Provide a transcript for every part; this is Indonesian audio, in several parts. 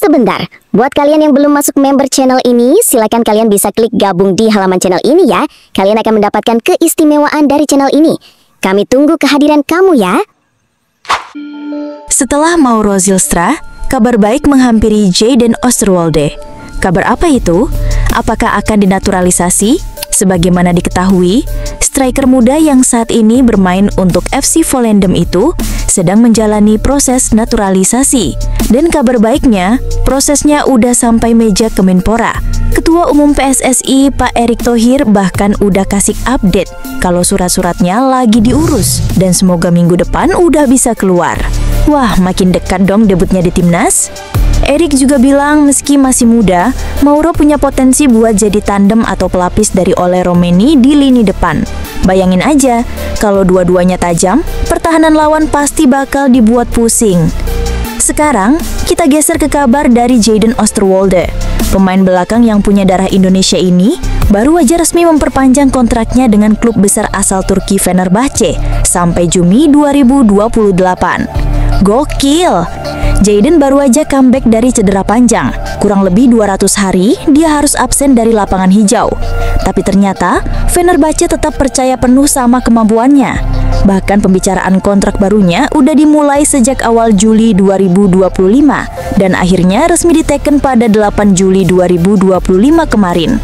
Sebentar, buat kalian yang belum masuk member channel ini, silakan kalian bisa klik gabung di halaman channel ini ya. Kalian akan mendapatkan keistimewaan dari channel ini. Kami tunggu kehadiran kamu ya. Setelah Mauro Zylstra, kabar baik menghampiri Jayden Oosterwolde. Kabar apa itu? Apakah akan dinaturalisasi? Sebagaimana diketahui, striker muda yang saat ini bermain untuk FC Volendam itu sedang menjalani proses naturalisasi. Dan kabar baiknya, prosesnya udah sampai meja Kemenpora. Ketua Umum PSSI Pak Erick Thohir bahkan udah kasih update kalau surat-suratnya lagi diurus dan semoga minggu depan udah bisa keluar. Wah, makin dekat dong debutnya di timnas. Erick juga bilang meski masih muda, Mauro punya potensi buat jadi tandem atau pelapis dari Ole Romeni di lini depan. Bayangin aja, kalau dua-duanya tajam, pertahanan lawan pasti bakal dibuat pusing. Sekarang, kita geser ke kabar dari Jayden Oosterwolde. Pemain belakang yang punya darah Indonesia ini baru aja resmi memperpanjang kontraknya dengan klub besar asal Turki Fenerbahce sampai Juni 2028. Gokil! Jayden baru aja comeback dari cedera panjang. Kurang lebih 200 hari, dia harus absen dari lapangan hijau. Tapi ternyata, Fenerbahce tetap percaya penuh sama kemampuannya. Bahkan pembicaraan kontrak barunya udah dimulai sejak awal Juli 2025 dan akhirnya resmi diteken pada 8 Juli 2025 kemarin.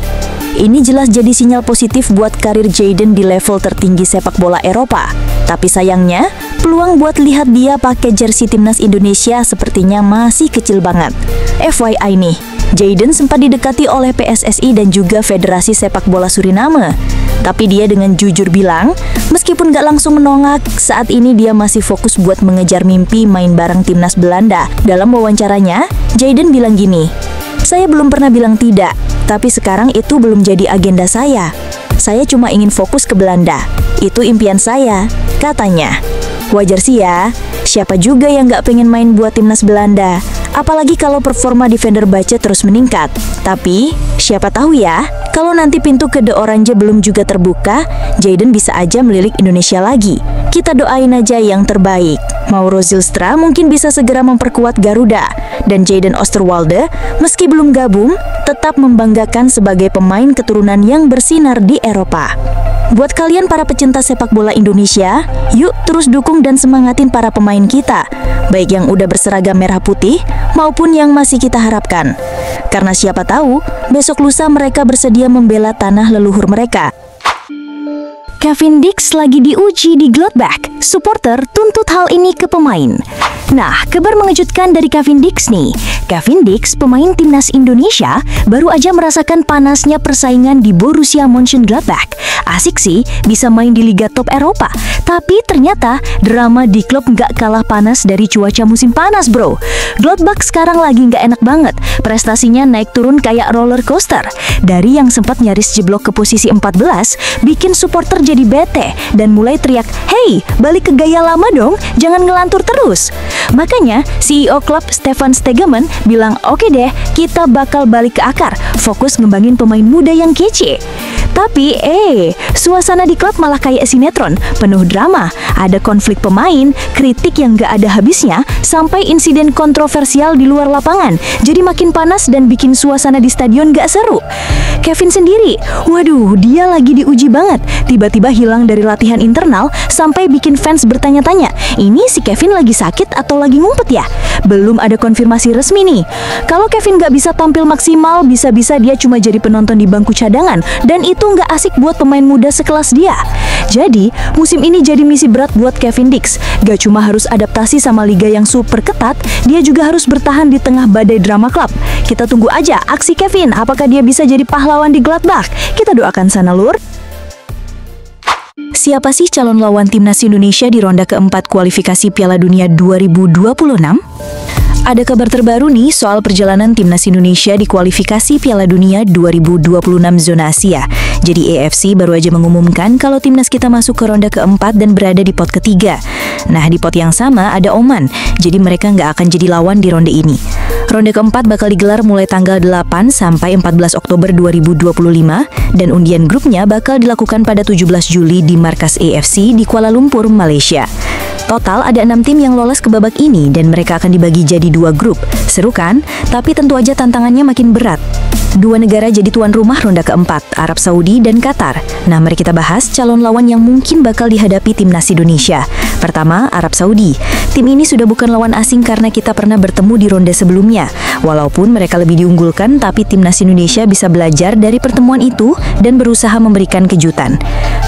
Ini jelas jadi sinyal positif buat karir Jayden di level tertinggi sepak bola Eropa. Tapi sayangnya, peluang buat lihat dia pakai jersey timnas Indonesia sepertinya masih kecil banget. FYI nih, Jayden sempat didekati oleh PSSI dan juga Federasi Sepak Bola Suriname. Tapi dia dengan jujur bilang, meskipun gak langsung menongak, saat ini dia masih fokus buat mengejar mimpi main bareng timnas Belanda. Dalam wawancaranya, Jayden bilang gini, "Saya belum pernah bilang tidak, tapi sekarang itu belum jadi agenda saya. Saya cuma ingin fokus ke Belanda. Itu impian saya," katanya. Wajar sih ya, siapa juga yang gak pengen main buat timnas Belanda? Apalagi kalau performa di Fenerbahce terus meningkat. Tapi, siapa tahu ya, kalau nanti pintu ke The Orange belum juga terbuka, Jayden bisa aja melirik Indonesia lagi. Kita doain aja yang terbaik. Mauro Zylstra mungkin bisa segera memperkuat Garuda. Dan Jayden Oosterwolde, meski belum gabung, tetap membanggakan sebagai pemain keturunan yang bersinar di Eropa. Buat kalian para pecinta sepak bola Indonesia, yuk terus dukung dan semangatin para pemain kita, baik yang udah berseragam merah putih maupun yang masih kita harapkan. Karena siapa tahu, besok lusa mereka bersedia membela tanah leluhur mereka. Kevin Dix lagi diuji di Gladbach. Supporter tuntut hal ini ke pemain. Nah, kabar mengejutkan dari Kevin Dix nih. Kevin Dix, pemain timnas Indonesia, baru aja merasakan panasnya persaingan di Borussia Mönchengladbach. Asik sih, bisa main di Liga Top Eropa. Tapi ternyata drama di klub nggak kalah panas dari cuaca musim panas, bro. Gladbach sekarang lagi nggak enak banget. Prestasinya naik turun kayak roller coaster. Dari yang sempat nyaris jeblok ke posisi 14, bikin supporter jadi bete dan mulai teriak, "Hey, balik ke gaya lama dong, jangan ngelantur terus." Makanya, CEO klub Stefan Stegemann bilang, "Oke deh, kita bakal balik ke akar, fokus ngembangin pemain muda yang kece." Tapi, suasana di klub malah kayak sinetron, penuh drama. Ada konflik pemain, kritik yang gak ada habisnya, sampai insiden kontroversial di luar lapangan. Jadi makin panas dan bikin suasana di stadion gak seru. Kevin sendiri, waduh, dia lagi diuji banget. Tiba-tiba hilang dari latihan internal, sampai bikin fans bertanya-tanya, ini si Kevin lagi sakit atau lagi ngumpet ya? Belum ada konfirmasi resmi nih. Kalau Kevin gak bisa tampil maksimal, bisa-bisa dia cuma jadi penonton di bangku cadangan, dan itu nggak asik buat pemain muda sekelas dia. Jadi, musim ini jadi misi berat buat Kevin Dix. Gak cuma harus adaptasi sama liga yang super ketat, dia juga harus bertahan di tengah badai drama klub. Kita tunggu aja aksi Kevin, apakah dia bisa jadi pahlawan di Gladbach? Kita doakan sana, lur. Siapa sih calon lawan timnas Indonesia di ronde keempat kualifikasi Piala Dunia 2026? Ada kabar terbaru nih soal perjalanan timnas Indonesia di kualifikasi Piala Dunia 2026 zona Asia. Jadi AFC baru aja mengumumkan kalau timnas kita masuk ke ronde keempat dan berada di pot ketiga. Nah, di pot yang sama ada Oman, jadi mereka nggak akan jadi lawan di ronde ini. Ronde keempat bakal digelar mulai tanggal 8 sampai 14 Oktober 2025 dan undian grupnya bakal dilakukan pada 17 Juli di markas AFC di Kuala Lumpur, Malaysia. Total ada 6 tim yang lolos ke babak ini dan mereka akan dibagi jadi 2 grup. Seru kan? Tapi tentu aja tantangannya makin berat. 2 negara jadi tuan rumah ronde keempat, Arab Saudi dan Qatar. Nah, mari kita bahas calon lawan yang mungkin bakal dihadapi timnas Indonesia. Pertama, Arab Saudi. Tim ini sudah bukan lawan asing karena kita pernah bertemu di ronde sebelumnya. Walaupun mereka lebih diunggulkan, tapi timnas Indonesia bisa belajar dari pertemuan itu dan berusaha memberikan kejutan.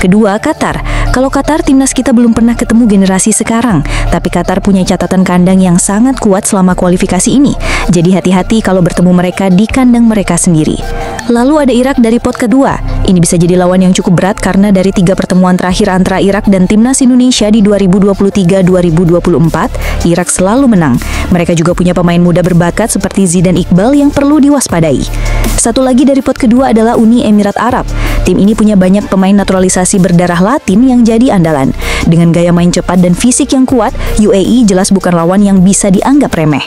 Kedua, Qatar. Kalau Qatar, timnas kita belum pernah ketemu generasi sekarang, tapi Qatar punya catatan kandang yang sangat kuat selama kualifikasi ini. Jadi hati-hati kalau bertemu mereka di kandang mereka sendiri. Lalu ada Irak dari pot kedua. Ini bisa jadi lawan yang cukup berat karena dari 3 pertemuan terakhir antara Irak dan timnas Indonesia di 2023-2024, Irak selalu menang. Mereka juga punya pemain muda berbakat seperti Zidane Iqbal yang perlu diwaspadai. Satu lagi dari pot kedua adalah Uni Emirat Arab. Tim ini punya banyak pemain naturalisasi berdarah Latin yang jadi andalan. Dengan gaya main cepat dan fisik yang kuat, UAE jelas bukan lawan yang bisa dianggap remeh.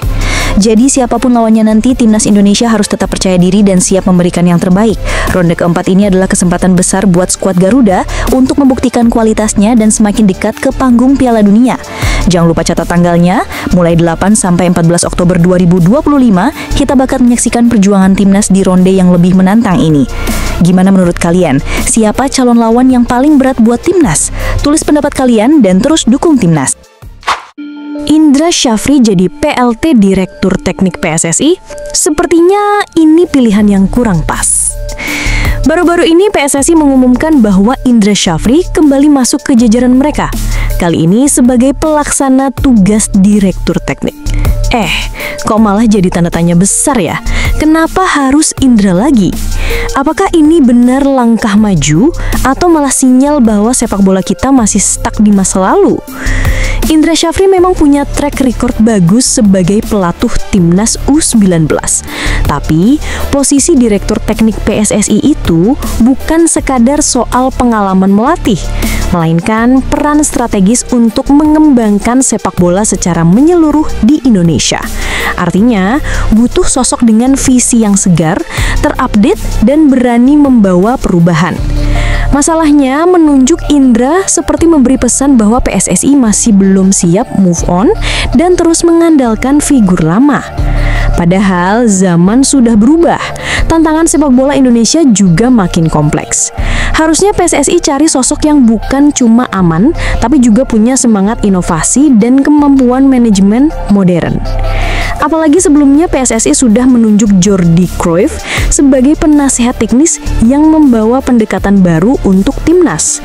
Jadi siapapun lawannya nanti, timnas Indonesia harus tetap percaya diri dan siap memberikan yang terbaik. Ronde keempat ini adalah kesempatan besar buat skuad Garuda untuk membuktikan kualitasnya dan semakin dekat ke panggung Piala Dunia. Jangan lupa catat tanggalnya, mulai 8 sampai 14 Oktober 2025, kita bakal menyaksikan perjuangan timnas di ronde yang lebih menantang ini. Gimana menurut kalian? Siapa calon lawan yang paling berat buat timnas? Tulis pendapat kalian dan terus dukung timnas. Indra Syafri jadi PLT Direktur Teknik PSSI? Sepertinya ini pilihan yang kurang pas. Baru-baru ini PSSI mengumumkan bahwa Indra Syafri kembali masuk ke jajaran mereka. Kali ini sebagai pelaksana tugas Direktur Teknik. Kok malah jadi tanda tanya besar ya? Kenapa harus Indra lagi? Apakah ini benar langkah maju atau malah sinyal bahwa sepak bola kita masih stuck di masa lalu? Indra Syafri memang punya track record bagus sebagai pelatih timnas U19. Tapi, posisi Direktur Teknik PSSI itu bukan sekadar soal pengalaman melatih, melainkan peran strategis untuk mengembangkan sepak bola secara menyeluruh di Indonesia. Artinya, butuh sosok dengan visi yang segar, terupdate, dan berani membawa perubahan. Masalahnya, menunjuk Indra seperti memberi pesan bahwa PSSI masih belum siap move on dan terus mengandalkan figur lama. Padahal zaman sudah berubah, tantangan sepak bola Indonesia juga makin kompleks. Harusnya PSSI cari sosok yang bukan cuma aman, tapi juga punya semangat inovasi dan kemampuan manajemen modern. Apalagi sebelumnya PSSI sudah menunjuk Jordi Cruyff sebagai penasehat teknis yang membawa pendekatan baru untuk timnas.